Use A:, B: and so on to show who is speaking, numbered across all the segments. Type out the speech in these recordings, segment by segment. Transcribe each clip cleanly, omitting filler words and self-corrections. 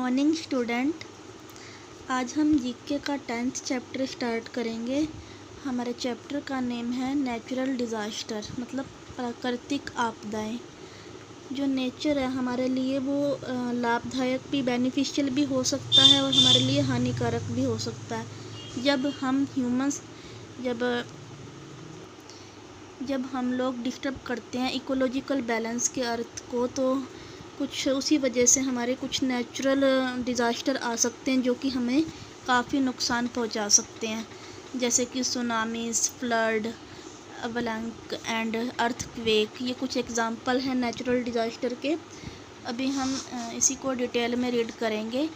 A: Morning student. आज हम GK का 10th चैप्टर स्टार्ट करेंगे। हमारे चैप्टर का नेम है नेचुरल डिज़ास्टर, मतलब प्राकृतिक आपदाएं। जो नेचर है हमारे लिए वो लाभदायक भी, बेनिफिशियल भी हो सकता है और हमारे लिए हानिकारक भी हो सकता है। जब हम लोग डिस्टर्ब करते हैं इकोलॉजिकल बैलेंस के अर्थ को, तो कुछ उसी वजह से हमारे कुछ नेचुरल डिज़ास्टर आ सकते हैं जो कि हमें काफ़ी नुकसान पहुंचा सकते हैं, जैसे कि सुनामीज़, फ्लड, अवलांच एंड अर्थक्वेक। ये कुछ एग्जांपल हैं नेचुरल डिज़ास्टर के। अभी हम इसी को डिटेल में रीड करेंगे।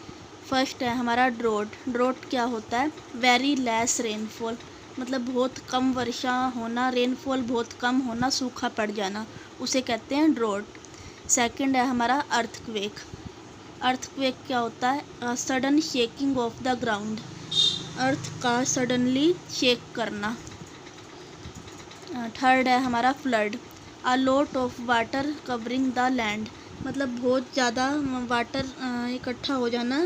A: फर्स्ट है हमारा ड्रॉट। ड्रॉट क्या होता है? वेरी लेस रेनफॉल, मतलब बहुत कम वर्षा होना, रेनफॉल बहुत कम होना, सूखा पड़ जाना, उसे कहते हैं ड्रॉट। सेकंड है हमारा अर्थक्वेक। अर्थक्वेक क्या होता है? Sudden shaking of the ground, earth का सडनली शेक करना। थर्ड है हमारा flood. A lot of water covering the land, मतलब बहुत ज़्यादा वाटर इकट्ठा हो जाना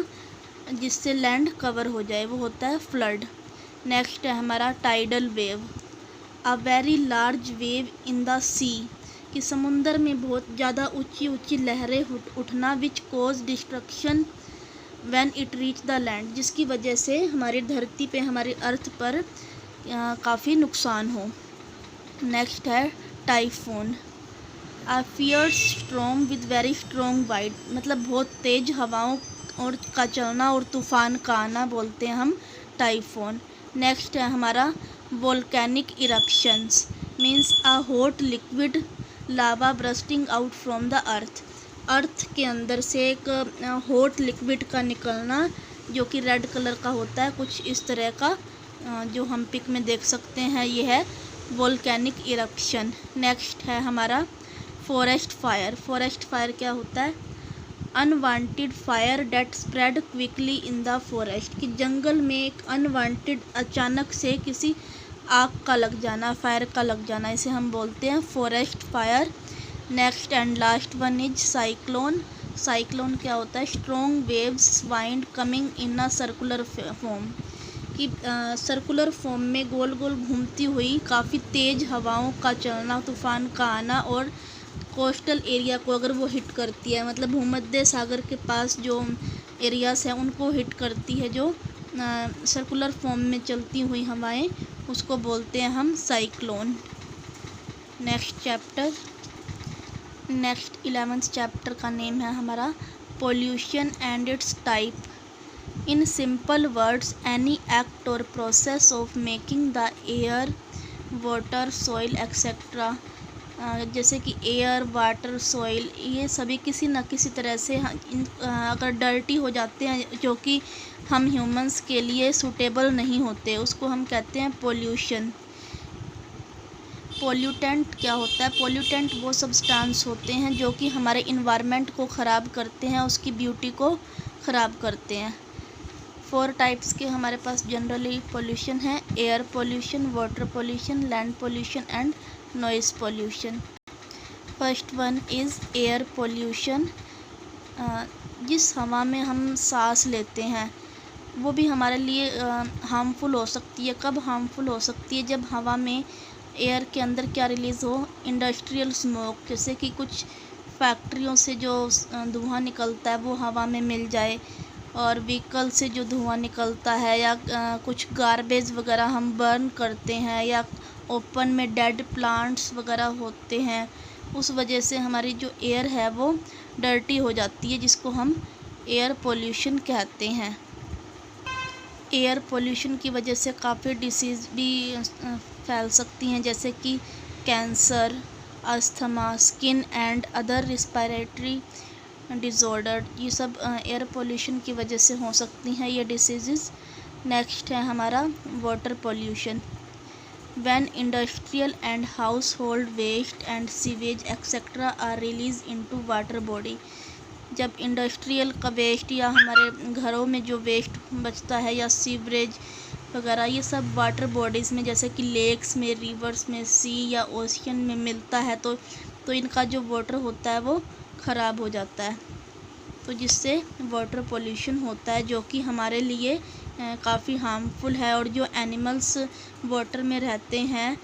A: जिससे लैंड कवर हो जाए, वो होता है फ्लड। नेक्स्ट है हमारा tidal wave. A very large wave in the sea, कि समुंदर में बहुत ज़्यादा ऊंची ऊंची लहरें उठना, which cause destruction when it reach the land, जिसकी वजह से हमारी धरती पे, हमारी अर्थ पर काफ़ी नुकसान हो। नेक्स्ट है typhoon. A fierce storm with very strong wide, मतलब बहुत तेज़ हवाओं और का चलना और तूफान का आना बोलते हैं हम टाइफून। नेक्स्ट है हमारा volcanic eruptions, means a hot liquid lava bursting out from the earth. Earth के अंदर से एक हॉट लिक्विड का निकलना जो कि रेड कलर का होता है, कुछ इस तरह का जो हम पिक में देख सकते हैं, ये है वोल्केनिक इरप्शन। नेक्स्ट है हमारा फॉरेस्ट फायर। फॉरेस्ट फायर क्या होता है? Unwanted fire that spread quickly in the forest, कि जंगल में एक अनवांटेड अचानक से किसी आग का लग जाना, फायर का लग जाना, इसे हम बोलते हैं forest fire. Next and last one is cyclone. Cyclone क्या होता है? Strong waves wind coming in a circular form, कि सर्कुलर फॉर्म में गोल गोल घूमती हुई काफ़ी तेज़ हवाओं का चलना, तूफान का आना, और कोस्टल एरिया को अगर वो हिट करती है, मतलब भूमध्य सागर के पास जो एरियाज़ हैं उनको हिट करती है, जो सर्कुलर फॉर्म में चलती हुई हवाएं, उसको बोलते हैं हम cyclone. Next chapter, next 11th chapter का नेम है हमारा pollution and its type. In simple words, any act or process of making the air, water, soil etcetera, जैसे कि एयर, वाटर, सॉइल, ये सभी किसी न किसी तरह से अगर डर्टी हो जाते हैं जो कि हम ह्यूमंस के लिए सूटेबल नहीं होते, उसको हम कहते हैं पोल्यूशन। पोल्यूटेंट क्या होता है? पोल्यूटेंट वो सब्सटेंस होते हैं जो कि हमारे इन्वायरमेंट को ख़राब करते हैं, उसकी ब्यूटी को ख़राब करते हैं। 4 टाइप्स के हमारे पास जनरली पोल्यूशन है: air pollution, water pollution, land pollution and noise pollution. First one is air pollution. जिस हवा में हम सांस लेते हैं वो भी हमारे लिए हार्मफुल हो सकती है। कब हार्मफुल हो सकती है? जब हवा में, एयर के अंदर क्या रिलीज़ हो? इंडस्ट्रियल स्मोक, जैसे कि कुछ फैक्ट्रियों से जो धुआं निकलता है वो हवा में मिल जाए, और व्हीकल से जो धुआं निकलता है, या कुछ गार्बेज वगैरह हम बर्न करते हैं, या ओपन में डेड प्लांट्स वगैरह होते हैं, उस वजह से हमारी जो एयर है वो डर्टी हो जाती है, जिसको हम एयर पोल्यूशन कहते हैं। एयर पोल्यूशन की वजह से काफ़ी डिसीज़ भी फैल सकती हैं, जैसे कि cancer, asthma, skin and other respiratory disorder, ये सब एयर पोल्यूशन की वजह से हो सकती हैं ये डिसीज़। नेक्स्ट है हमारा water pollution. When industrial and household waste and sewage etcetera are release into water body, जब इंडस्ट्रियल का वेस्ट या हमारे घरों में जो वेस्ट बचता है, या सीवरेज वगैरह, ये सब वाटर बॉडीज़ में, जैसे कि लेक्स में, रिवर्स में, सी या ओशियन में मिलता है, तो इनका जो वाटर होता है वो ख़राब हो जाता है। तो जिससे वाटर पोल्यूशन होता है, जो कि हमारे लिए काफ़ी हार्मफुल है। और जो एनिमल्स वाटर में रहते हैं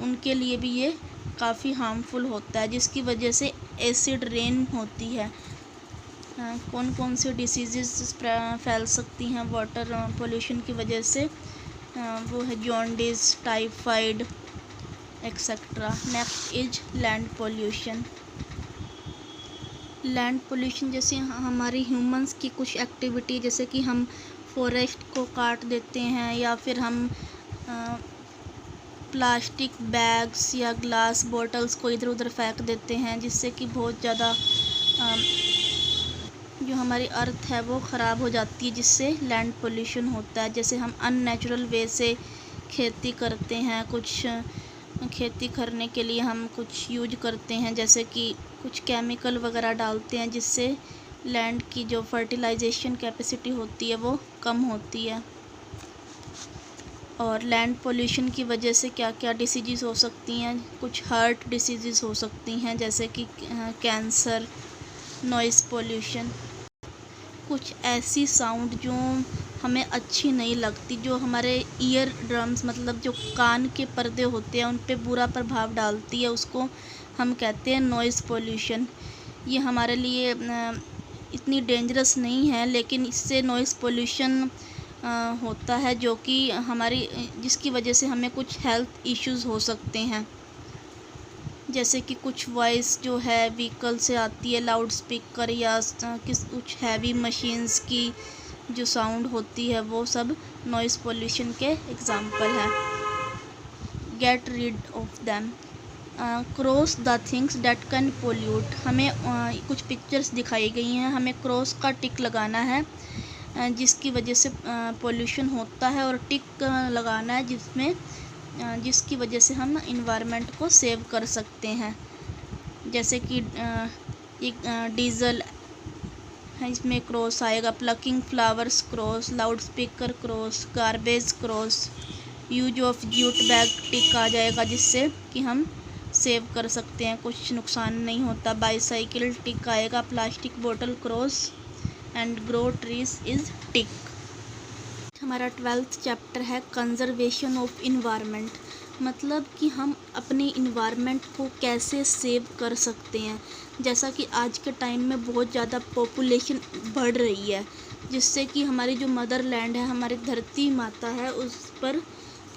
A: उनके लिए भी ये काफ़ी हार्मफुल होता है, जिसकी वजह से एसिड रेन होती है। कौन कौन सी डिसीज़ेस फैल सकती हैं वाटर पोल्यूशन की वजह से? वो है jaundice, typhoid etcetera. Next is land pollution. Land pollution जैसे हमारी ह्यूमंस की कुछ एक्टिविटी, जैसे कि हम फॉरेस्ट को काट देते हैं या फिर हम प्लास्टिक बैग्स या ग्लास बॉटल्स को इधर उधर फेंक देते हैं, जिससे कि बहुत ज़्यादा जो हमारी अर्थ है वो ख़राब हो जाती है, जिससे लैंड पोल्यूशन होता है। जैसे हम अननेचुरल वे से खेती करते हैं, कुछ खेती करने के लिए हम कुछ यूज करते हैं, जैसे कि कुछ केमिकल वगैरह डालते हैं, जिससे लैंड की जो फर्टिलाइजेशन कैपेसिटी होती है वो कम होती है। और लैंड पोल्यूशन की वजह से क्या क्या डिसीज़ हो सकती हैं? कुछ हार्ट डिसीज़ हो सकती हैं, जैसे कि कैंसर, नॉइज़ पोल्यूशन। कुछ ऐसी साउंड जो हमें अच्छी नहीं लगती, जो हमारे ईयर ड्रम्स मतलब जो कान के पर्दे होते हैं उन पे बुरा प्रभाव डालती है, उसको हम कहते हैं नॉइज़ पोल्यूशन। ये हमारे लिए इतनी डेंजरस नहीं है, लेकिन इससे नॉइज़ पोल्यूशन होता है, जो कि जिसकी वजह से हमें कुछ हेल्थ इश्यूज़ हो सकते हैं। जैसे कि कुछ वॉइस जो है व्हीकल से आती है, लाउड स्पीकर या कुछ हैवी मशीन्स की जो साउंड होती है, वो सब नॉइज़ पोल्यूशन के एग्जांपल हैं। Get rid of them. Cross the things that can pollute. हमें कुछ पिक्चर्स दिखाई गई हैं, हमें क्रॉस का टिक लगाना है जिसकी वजह से पोल्यूशन होता है, और टिक लगाना है जिसकी वजह से हम इन्वायरमेंट को सेव कर सकते हैं। जैसे कि एक डीजल है, इसमें क्रॉस आएगा, plucking flowers cross, loudspeaker cross, garbage cross, use of jute bag tick आ जाएगा, जिससे कि हम सेव कर सकते हैं, कुछ नुकसान नहीं होता। बाईसाइकिल टिक आएगा, प्लास्टिक बोतल cross, and grow trees is tick. हमारा 12th चैप्टर है कंजर्वेशन ऑफ इन्वायरमेंट। मतलब कि हम अपने इन्वायरमेंट को कैसे सेव कर सकते हैं। जैसा कि आज के टाइम में बहुत ज़्यादा पॉपुलेशन बढ़ रही है, जिससे कि हमारी जो मदर लैंड है, हमारी धरती माता है, उस पर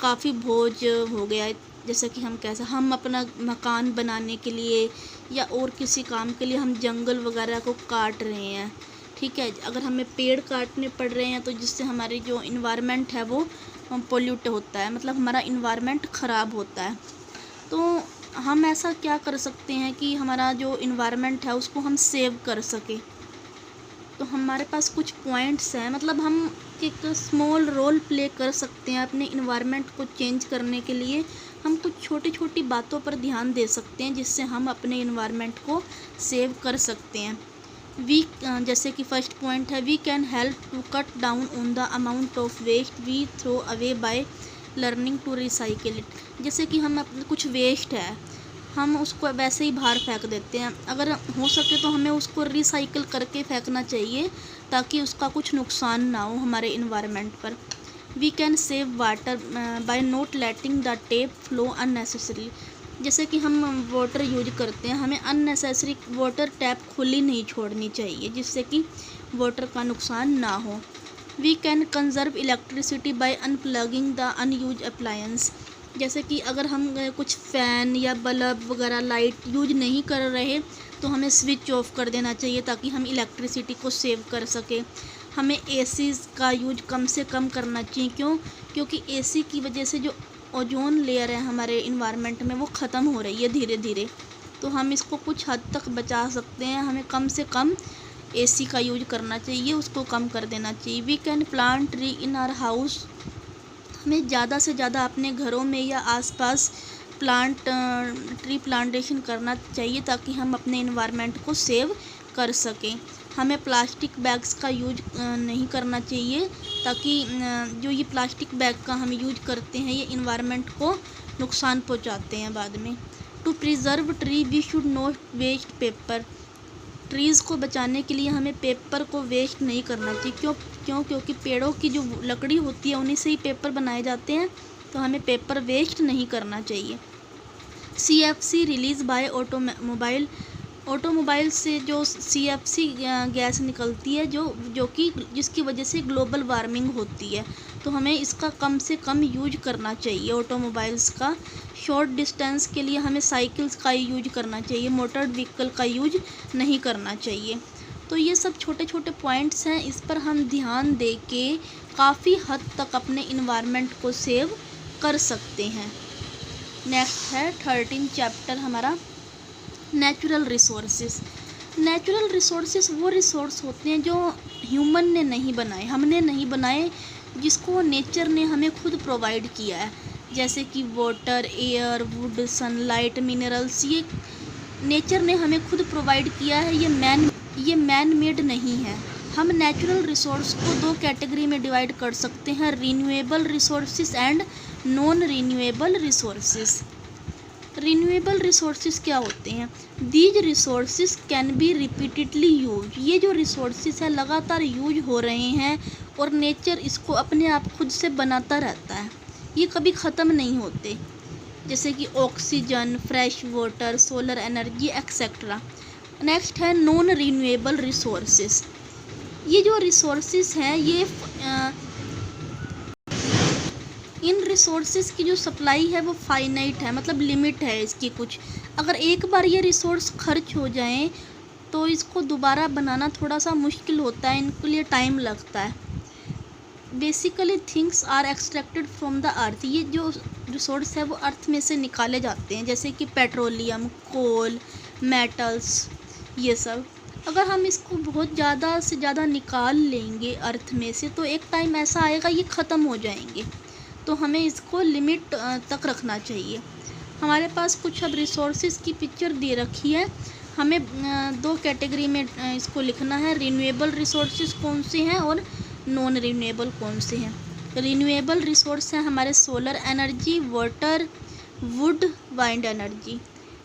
A: काफ़ी बोझ हो गया है। जैसा कि हम अपना मकान बनाने के लिए या और किसी काम के लिए हम जंगल वगैरह को काट रहे हैं, ठीक है। अगर हमें पेड़ काटने पड़ रहे हैं तो जिससे हमारी जो इन्वायरमेंट है वो पोल्यूट होता है, मतलब हमारा इन्वायरमेंट ख़राब होता है। तो हम ऐसा क्या कर सकते हैं कि हमारा जो इन्वायरमेंट है उसको हम सेव कर सकें। तो हमारे पास कुछ पॉइंट्स हैं, मतलब हम एक स्मॉल रोल प्ले कर सकते हैं अपने इन्वायरमेंट को चेंज करने के लिए। हम कुछ छोटी छोटी बातों पर ध्यान दे सकते हैं, जिससे हम अपने इन्वायरमेंट को सेव कर सकते हैं। जैसे कि फर्स्ट पॉइंट है, we can help to cut down on the amount of waste we throw away by learning to recycle it. जैसे कि हम कुछ वेस्ट है, हम उसको वैसे ही बाहर फेंक देते हैं। अगर हो सके तो हमें उसको रिसाइकिल करके फेंकना चाहिए, ताकि उसका कुछ नुकसान ना हो हमारे इन्वायरमेंट पर। We can save water by not letting the tap flow unnecessary. जैसे कि हम वाटर यूज करते हैं, हमें अननेसेसरी वाटर टैप खुली नहीं छोड़नी चाहिए, जिससे कि वाटर का नुकसान ना हो। We can conserve electricity by unplugging the unused appliance. जैसे कि अगर हम कुछ फ़ैन या बल्ब वगैरह लाइट यूज नहीं कर रहे तो हमें स्विच ऑफ कर देना चाहिए, ताकि हम इलेक्ट्रिसिटी को सेव कर सकें। हमें एसी का यूज कम से कम करना चाहिए, क्योंकि एसी की वजह से जो ओजोन लेयर है हमारे इन्वायरमेंट में वो ख़त्म हो रही है धीरे धीरे। तो हम इसको कुछ हद तक बचा सकते हैं, हमें कम से कम एसी का यूज करना चाहिए, उसको कम कर देना चाहिए। We can plant tree in our house. हमें ज़्यादा से ज़्यादा अपने घरों में या आसपास ट्री प्लांटेशन करना चाहिए, ताकि हम अपने इन्वायरमेंट को सेव कर सकें। हमें प्लास्टिक बैग्स का यूज नहीं करना चाहिए, ताकि जो ये प्लास्टिक बैग का हम यूज करते हैं ये इन्वायरमेंट को नुकसान पहुंचाते हैं बाद में। To preserve tree we should not waste paper. Trees को बचाने के लिए हमें पेपर को वेस्ट नहीं करना चाहिए। क्योंकि पेड़ों की जो लकड़ी होती है उन्हीं से ही पेपर बनाए जाते हैं, तो हमें पेपर वेस्ट नहीं करना चाहिए। CFC रिलीज़ बाय ऑटोमोबाइल से जो CFC गैस निकलती है जिसकी वजह से ग्लोबल वार्मिंग होती है, तो हमें इसका कम से कम यूज करना चाहिए ऑटोमोबाइल्स का। शॉर्ट डिस्टेंस के लिए हमें साइकिल्स का यूज करना चाहिए, मोटर व्हीकल का यूज नहीं करना चाहिए। तो ये सब छोटे छोटे पॉइंट्स हैं, इस पर हम ध्यान दे के काफ़ी हद तक अपने इन्वायरमेंट को सेव कर सकते हैं। नेक्स्ट है 13 चैप्टर हमारा नेचुरल रिसोर्सेज। नेचुरल रिसोर्सेज वो रिसोर्स होते हैं जो ह्यूमन ने नहीं बनाए, हमने नहीं बनाए, जिसको नेचर ने हमें खुद प्रोवाइड किया है। जैसे कि water, air, would, sunlight, minerals, ये नेचर ने हमें खुद प्रोवाइड किया है, ये मैन मेड नहीं है। हम नेचुरल रिसोर्स को 2 कैटेगरी में डिवाइड कर सकते हैं, renewable resources and non renewable resources. Renewable resources क्या होते हैं? These resources can be repeatedly use. ये जो रिसोर्सेज है लगातार यूज हो रहे हैं और नेचर इसको अपने आप खुद से बनाता रहता है, ये कभी ख़त्म नहीं होते। जैसे कि oxygen, fresh water, solar energy etcetera. Next है नॉन रिन्यूएबल रिसोर्सेज। ये जो रिसोर्सेज हैं ये इन रिसोर्सेज की जो सप्लाई है वो फाइनाइट है, मतलब लिमिट है इसकी कुछ। अगर एक बार ये रिसोर्स खर्च हो जाएं तो इसको दोबारा बनाना थोड़ा सा मुश्किल होता है, इनके लिए टाइम लगता है। Basically things are extracted from the earth. ये जो रिसोर्स है वो अर्थ में से निकाले जाते हैं, जैसे कि पेट्रोलियम, कोल, मेटल्स, ये सब। अगर हम इसको बहुत ज़्यादा से ज़्यादा निकाल लेंगे अर्थ में से तो एक टाइम ऐसा आएगा ये ख़त्म हो जाएंगे, तो हमें इसको लिमिट तक रखना चाहिए। हमारे पास कुछ अब रिसोर्सेज की पिक्चर दे रखी है, हमें 2 कैटेगरी में इसको लिखना है, रिन्यूएबल रिसोर्सेज कौन से हैं और नॉन रिन्यूएबल कौन से हैं। रिन्यूएबल रिसोर्स हैं हमारे solar energy, water, would, wind energy.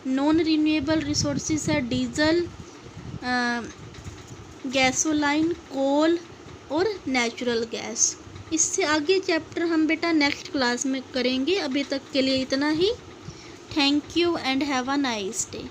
A: Non renewable resources है डीजल, गैसोलाइन, कोल और नेचुरल गैस। इससे आगे चैप्टर हम बेटा नेक्स्ट क्लास में करेंगे। अभी तक के लिए इतना ही। Thank you and have a nice day.